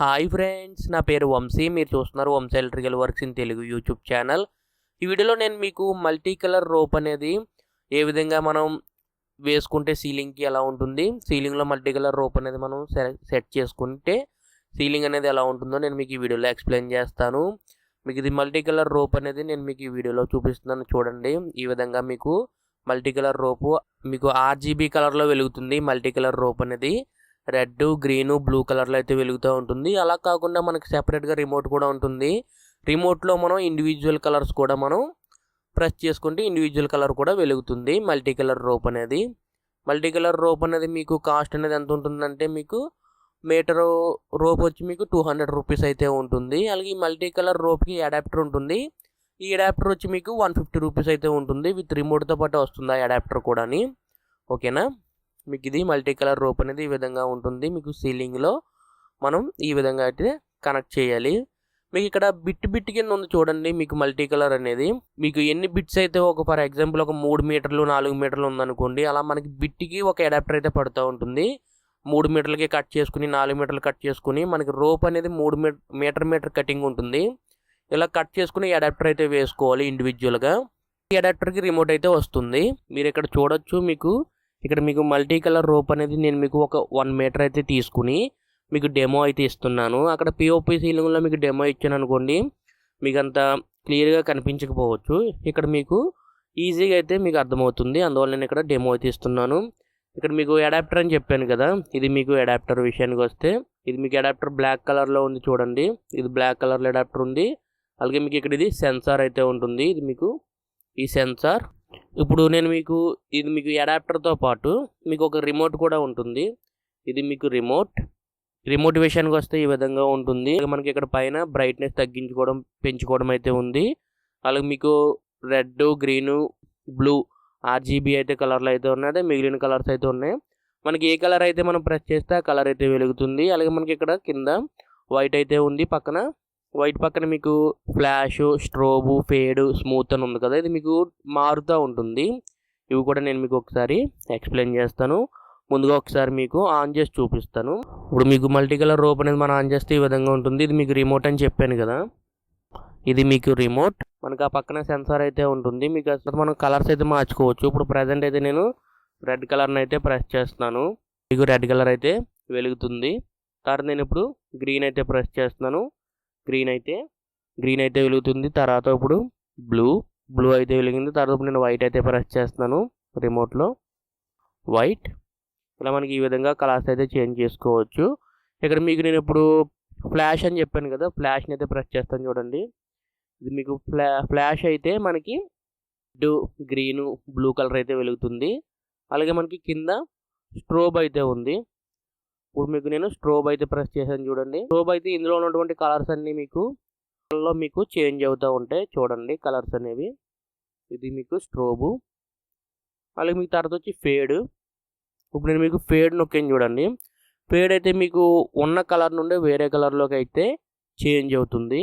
Hi friends, నా పేరు వంశీ. మీరు చూస్తున్నారు Vamshi electrical works in Telugu YouTube channel. ఈ వీడియోలో నేను మీకు మల్టీ కలర్ రోప్ అనేది ఏ విధంగా మనం వేసుకుంటే సీలింగ్కి ఎలా ఉంటుంది, సీలింగ్లో మల్టీ కలర్ రోప్ అనేది మనం సెట్ చేసుకుంటే సీలింగ్ అనేది ఎలా ఉంటుందో నేను మీకు ఈ వీడియోలో ఎక్స్ప్లెయిన్ చేస్తాను. మీకు ఇది మల్టీ కలర్ రోప్ అనేది నేను మీకు ఈ వీడియోలో చూపిస్తున్నాను. చూడండి, ఈ విధంగా మీకు మల్టీ కలర్ రోపు మీకు RGB కలర్లో వెలుగుతుంది. మల్టీ కలర్ రోప్ అనేది రెడ్, గ్రీన్, బ్లూ కలర్లో అయితే వెలుగుతూ ఉంటుంది. అలా కాకుండా మనకి సెపరేట్గా రిమోట్ కూడా ఉంటుంది. రిమోట్లో మనం ఇండివిజువల్ కలర్స్ కూడా మనం ప్రెస్ చేసుకుంటే ఇండివిజువల్ కలర్ కూడా వెలుగుతుంది. మల్టీ కలర్ రోప్ అనేది మీకు కాస్ట్ అనేది ఎంత ఉంటుందంటే, మీకు మీటర్ రోప్ వచ్చి మీకు 200 రూపీస్ అయితే ఉంటుంది. అలాగే ఈ మల్టీ కలర్ రోప్కి అడాప్టర్ ఉంటుంది. ఈ అడాప్టర్ వచ్చి మీకు 150 రూపీస్ అయితే ఉంటుంది. విత్ రిమోట్తో పాటు వస్తుంది ఆ అడాప్టర్ కూడా. ఓకేనా, మీకు ఇది మల్టీ కలర్ రోప్ అనేది ఈ విధంగా ఉంటుంది. మీకు సీలింగ్లో మనం ఈ విధంగా అయితే కనెక్ట్ చేయాలి. మీకు ఇక్కడ బిట్ కింద ఉంది చూడండి. మీకు మల్టీ కలర్ అనేది మీకు ఎన్ని బిట్స్ అయితే ఫర్ ఎగ్జాంపుల్ ఒక 3 మీటర్లు 4 మీటర్లు ఉందనుకోండి, అలా మనకి బిట్కి ఒక అడాప్టర్ అయితే పడుతూ ఉంటుంది. 3 మీటర్లకి కట్ చేసుకుని 4 మీటర్లు కట్ చేసుకుని మనకి రోప్ అనేది 3 మీటర్ కటింగ్ ఉంటుంది. ఇలా కట్ చేసుకుని అడాప్టర్ అయితే వేసుకోవాలి ఇండివిజువల్గా. ఈ అడాప్టర్కి రిమోట్ అయితే వస్తుంది. మీరు ఇక్కడ చూడొచ్చు, ఇక్కడ మీకు మల్టీ కలర్ రోప్ అనేది నేను మీకు ఒక 1 మీటర్ అయితే తీసుకుని మీకు డెమో అయితే ఇస్తున్నాను. అక్కడ POP సీలింగ్లో మీకు డెమో ఇచ్చాను అనుకోండి, మీకు అంత క్లియర్గా కనిపించకపోవచ్చు. ఇక్కడ మీకు ఈజీగా అయితే మీకు అర్థమవుతుంది. అందువల్ల నేను ఇక్కడ డెమో అయితే ఇస్తున్నాను. ఇక్కడ మీకు అడాప్టర్ అని చెప్పాను కదా, ఇది మీకు అడాప్టర్ విషయానికి వస్తే, ఇది మీకు అడాప్టర్ బ్లాక్ కలర్లో ఉంది చూడండి. ఇది బ్లాక్ కలర్లో అడాప్టర్ ఉంది. అలాగే మీకు ఇక్కడ ఇది సెన్సార్ అయితే ఉంటుంది. ఇది మీకు ఈ సెన్సార్. ఇప్పుడు నేను మీకు అడాప్టర్తో పాటు మీకు ఒక రిమోట్ కూడా ఉంటుంది. ఇది మీకు రిమోట్ విషయానికి వస్తే ఈ విధంగా ఉంటుంది. మనకి ఇక్కడ పైన బ్రైట్నెస్ తగ్గించుకోవడం పెంచుకోవడం అయితే ఉంది. అలాగే మీకు రెడ్, గ్రీను, బ్లూ RGB అయితే కలర్లు అయితే ఉన్నాయి. అదే మిగిలిన కలర్స్ అయితే ఉన్నాయి. మనకి ఏ కలర్ అయితే మనం ప్రెస్ చేస్తే ఆ కలర్ అయితే వెలుగుతుంది. అలాగే మనకి ఇక్కడ కింద వైట్ అయితే ఉంది. వైట్ పక్కన మీకు ఫ్లాష్, స్ట్రోబు, ఫేడ్, స్మూత్ అని ఉంది కదా, ఇది మీకు మారుతూ ఉంటుంది. ఇవి కూడా నేను మీకు ఒకసారి ఎక్స్ప్లెయిన్ చేస్తాను. ముందుగా ఒకసారి మీకు ఆన్ చేసి చూపిస్తాను. ఇప్పుడు మీకు మల్టీ కలర్ రోప్ అనేది మనం ఆన్ చేస్తే ఈ విధంగా ఉంటుంది. ఇది మీకు రిమోట్ అని చెప్పాను కదా, ఇది మీకు రిమోట్. మనకు ఆ పక్కన సెన్సార్ అయితే ఉంటుంది. మీకు అసలు మనం కలర్స్ అయితే మార్చుకోవచ్చు. ఇప్పుడు ప్రజెంట్ అయితే నేను రెడ్ కలర్ని అయితే ప్రెస్ చేస్తున్నాను. మీకు రెడ్ కలర్ అయితే వెలుగుతుంది. తర్వాత నేను ఇప్పుడు గ్రీన్ అయితే ప్రెస్ చేస్తున్నాను. గ్రీన్ అయితే వెలుగుతుంది. తర్వాత ఇప్పుడు బ్లూ అయితే వెలిగింది. తర్వాత నేను వైట్ అయితే ప్రెస్ చేస్తున్నాను రిమోట్లో, వైట్. ఇలా మనకి ఈ విధంగా కలర్స్ అయితే చేంజ్ చేసుకోవచ్చు. ఇక్కడ మీకు నేను ఇప్పుడు ఫ్లాష్ అని చెప్పాను కదా, ఫ్లాష్ని అయితే ప్రెస్ చేస్తాను చూడండి. ఇది మీకు ఫ్లాష్ అయితే మనకి రెడ్, గ్రీను, బ్లూ కలర్ అయితే వెలుగుతుంది. అలాగే మనకి కింద స్ట్రోబ్ అయితే ఉంది. ఇప్పుడు మీకు నేను స్ట్రోబ్ అయితే ప్రెస్ చేశాను చూడండి. స్ట్రోబ్ అయితే ఇందులో ఉన్నటువంటి కలర్స్ అన్నీ మీకు చేంజ్ అవుతూ ఉంటాయి చూడండి కలర్స్ అనేవి. ఇది మీకు స్ట్రోబు. అలాగే మీకు తర్వాత వచ్చి ఫేడ్. ఇప్పుడు నేను మీకు ఫేడ్ నొక్కాను చూడండి. ఫేడ్ అయితే మీకు ఉన్న కలర్ నుండి వేరే కలర్లోకి అయితే చేంజ్ అవుతుంది.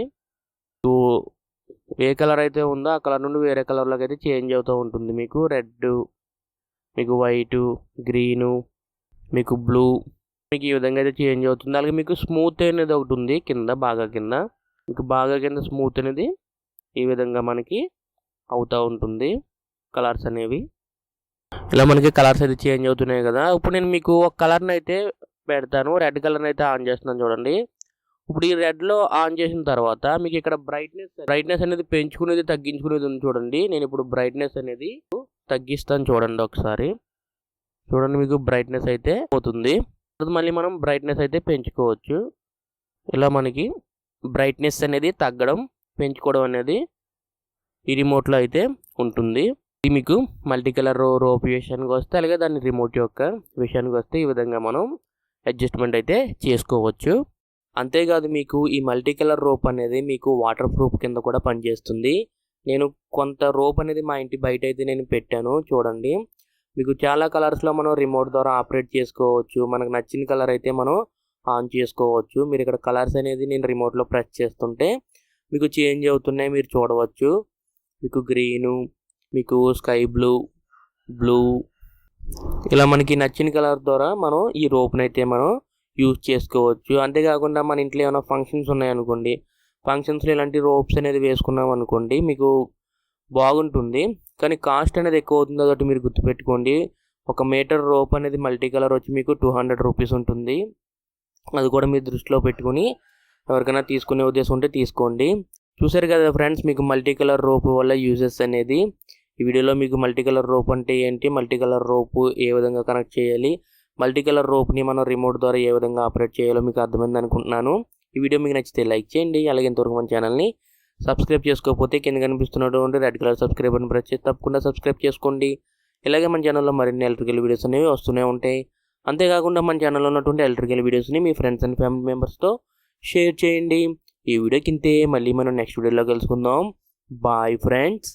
ఏ కలర్ అయితే ఉందో ఆ కలర్ నుండి వేరే కలర్లోకి అయితే చేంజ్ అవుతూ ఉంటుంది. మీకు రెడ్, మీకు వైటు, గ్రీను, మీకు బ్లూ, మీకు ఈ విధంగా అయితే చేంజ్ అవుతుంది. అలాగే మీకు స్మూత్ అనేది ఒకటి ఉంది కింద బాగా కింద స్మూత్ అనేది ఈ విధంగా మనకి అవుతూ ఉంటుంది కలర్స్ అనేవి. ఇలా మనకి కలర్స్ అయితే చేంజ్ అవుతున్నాయి కదా. ఇప్పుడు నేను మీకు ఒక కలర్ని అయితే పెడతాను. రెడ్ కలర్ని అయితే ఆన్ చేస్తున్నాను చూడండి. ఇప్పుడు ఈ రెడ్లో ఆన్ చేసిన తర్వాత మీకు ఇక్కడ బ్రైట్నెస్ అనేది పెంచుకునేది తగ్గించుకునేది ఉంది చూడండి. నేను ఇప్పుడు బ్రైట్నెస్ అనేది తగ్గిస్తాను చూడండి ఒకసారి. చూడండి, మీకు బ్రైట్నెస్ అయితే పోతుంది. మళ్ళీ మనం బ్రైట్నెస్ అయితే పెంచుకోవచ్చు. ఇలా మనకి బ్రైట్నెస్ అనేది తగ్గడం పెంచుకోవడం అనేది ఈ రిమోట్లో అయితే ఉంటుంది. ఇది మీకు మల్టీ కలర్ రోప్ విషయానికి వస్తే, అలాగే దాని రిమోట్ యొక్క విషయానికి వస్తే ఈ విధంగా మనం అడ్జస్ట్మెంట్ అయితే చేసుకోవచ్చు. అంతేకాదు, మీకు ఈ మల్టీ కలర్ రోప్ అనేది మీకు వాటర్ ప్రూఫ్ కింద కూడా పనిచేస్తుంది. నేను కొంత రోప్ అనేది మా ఇంటి బయట అయితే నేను పెట్టాను చూడండి. మీకు చాలా కలర్స్లో మనం రిమోట్ ద్వారా ఆపరేట్ చేసుకోవచ్చు. మనకు నచ్చిన కలర్ అయితే మనం ఆన్ చేసుకోవచ్చు. మీరు ఇక్కడ కలర్స్ అనేది నేను రిమోట్లో ప్రెస్ చేస్తుంటే మీకు చేంజ్ అవుతున్నాయి, మీరు చూడవచ్చు. మీకు గ్రీను, మీకు స్కై బ్లూ, ఇలా మనకి నచ్చిన కలర్ ద్వారా మనం ఈ రోప్ని అయితే మనం యూజ్ చేసుకోవచ్చు. అంతేకాకుండా మన ఇంట్లో ఏమైనా ఫంక్షన్స్ ఉన్నాయనుకోండి, ఫంక్షన్స్లో ఇలాంటి రోప్స్ అనేది వేసుకున్నాం అనుకోండి మీకు బాగుంటుంది. కానీ కాస్ట్ అనేది ఎక్కువ అవుతుంది, అదొకటి మీరు గుర్తుపెట్టుకోండి. 1 మీటర్ రోప్ అనేది మల్టీ కలర్ వచ్చి మీకు 200 రూపీస్ ఉంటుంది. అది కూడా మీరు దృష్టిలో పెట్టుకుని ఎవరికైనా తీసుకునే ఉద్దేశం ఉంటే తీసుకోండి. చూసారు కదా ఫ్రెండ్స్, మీకు మల్టీ కలర్ రోప్ వల్ల యూజెస్ అనేది. ఈ వీడియోలో మీకు మల్టీ కలర్ రోప్ అంటే ఏంటి, మల్టీ కలర్ రోప్ ఏ విధంగా కనెక్ట్ చేయాలి, మల్టీ కలర్ రోప్ని మనం రిమోట్ ద్వారా ఏ విధంగా ఆపరేట్ చేయాలో మీకు అర్థమైంది అనుకుంటున్నాను. ఈ వీడియో మీకు నచ్చితే లైక్ చేయండి. అలాగే ఇంతవరకు మన ఛానల్ని సబ్స్క్రైబ్ చేసుకోకపోతే కింద కనిపిస్తున్నటువంటి రెడ్ కలర్ సబ్స్క్రైబ్ అని ప్రెస్ చేసి తప్పకుండా సబ్స్క్రైబ్ చేసుకోండి. ఇలాగే మన ఛానల్లో మరిన్ని ఎలక్ట్రికల్ వీడియోస్ అనేవి వస్తూనే ఉంటాయి. అంతేకాకుండా మన ఛానల్లో ఉన్నటువంటి ఎలక్ట్రికల్ వీడియోస్ని మీ ఫ్రెండ్స్ అండ్ ఫ్యామిలీ మెంబర్స్తో షేర్ చేయండి. ఈ వీడియోకి ఇంతే, మళ్ళీ మనం నెక్స్ట్ వీడియోలో కలుసుకుందాం. Bye friends.